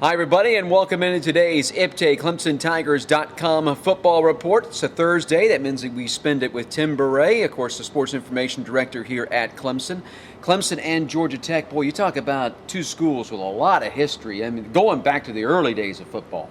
Hi, everybody, and welcome into today's IPTAY ClemsonTigers.com football report. It's a Thursday. That means that we spend it with Tim Beret, of course, the sports information director here at Clemson. Clemson and Georgia Tech, boy, you talk about two schools with a lot of history. I mean, going back to the early days of football.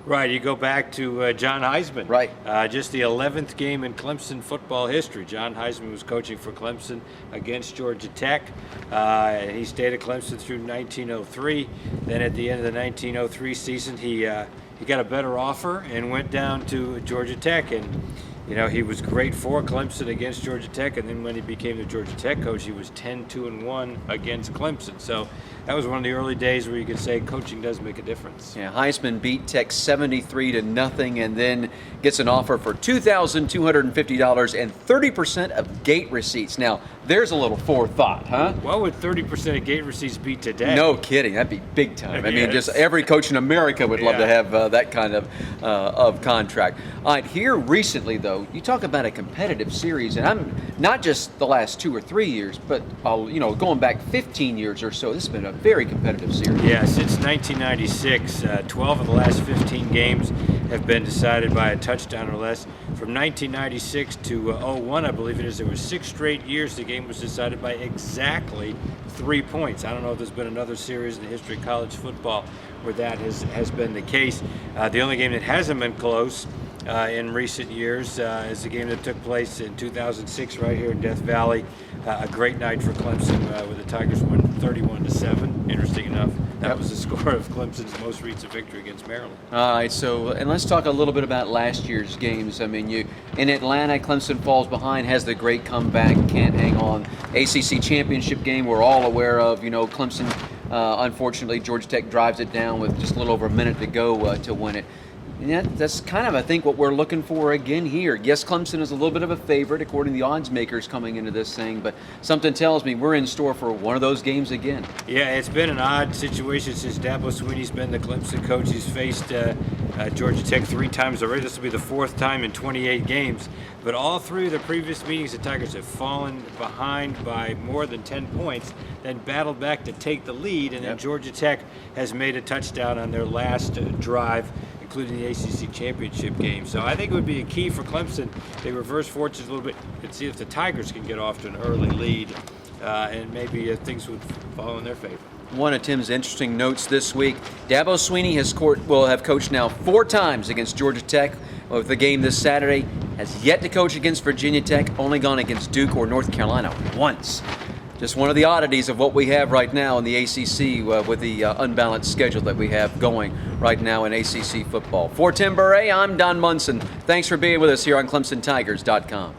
Right, you go back to John Heisman. Right. Just the 11th game in Clemson football history. John Heisman was coaching for Clemson against Georgia Tech. He stayed at Clemson through 1903. Then at the end of the 1903 season, he got a better offer and went down to Georgia Tech. And you know, he was great for Clemson against Georgia Tech, and then when he became the Georgia Tech coach, he was 10-2-1 against Clemson. So that was one of the early days where you could say coaching does make a difference. Yeah, Heisman beat Tech 73-0, and then gets an offer for $2,250 and 30% of gate receipts. Now, there's a little forethought, huh? What would 30% of gate receipts be today? No kidding, that'd be big time. I mean, Yes. just every coach in America would love to have that kind of contract. All right, here recently, though, you talk about a competitive series, and I'm not just the last 2 or 3 years, but going back 15 years or so. This has been a very competitive series. Yeah, since 1996, 12 of the last 15 games have been decided by a touchdown or less. From 1996 to 01, I believe it is, there was 6 straight years the game was decided by exactly 3 points. I don't know if there's been another series in the history of college football where that has been the case. The only game that hasn't been close in recent years is a game that took place in 2006 right here in Death Valley. A great night for Clemson where the Tigers won 31-7. Interesting enough, that was the score of Clemson's most recent victory against Maryland. All right, so and let's talk a little bit about last year's games. I mean, in Atlanta, Clemson falls behind, has the great comeback, can't hang on. ACC championship game we're all aware of. You know, Clemson, unfortunately, Georgia Tech drives it down with just a little over a minute to go to win it. And that's kind of, I think, what we're looking for again here. Yes, Clemson is a little bit of a favorite, according to the odds makers coming into this thing, but something tells me we're in store for one of those games again. Yeah, it's been an odd situation since Dabo Swinney's been the Clemson coach. He's faced Georgia Tech 3 times already. This will be the 4th time in 28 games. But all 3 of the previous meetings, the Tigers have fallen behind by more than 10 points, then battled back to take the lead, and then Georgia Tech has made a touchdown on their last drive, including the ACC championship game. So I think it would be a key for Clemson. They reverse fortunes a little bit and see if the Tigers can get off to an early lead, and maybe things would fall in their favor. One of Tim's interesting notes this week, Dabo Swinney will have coached now 4 times against Georgia Tech. With the game this Saturday, has yet to coach against Virginia Tech, only gone against Duke or North Carolina once. Just one of the oddities of what we have right now in the ACC with the unbalanced schedule that we have going right now in ACC football. For Tim Beret, I'm Don Munson. Thanks for being with us here on ClemsonTigers.com.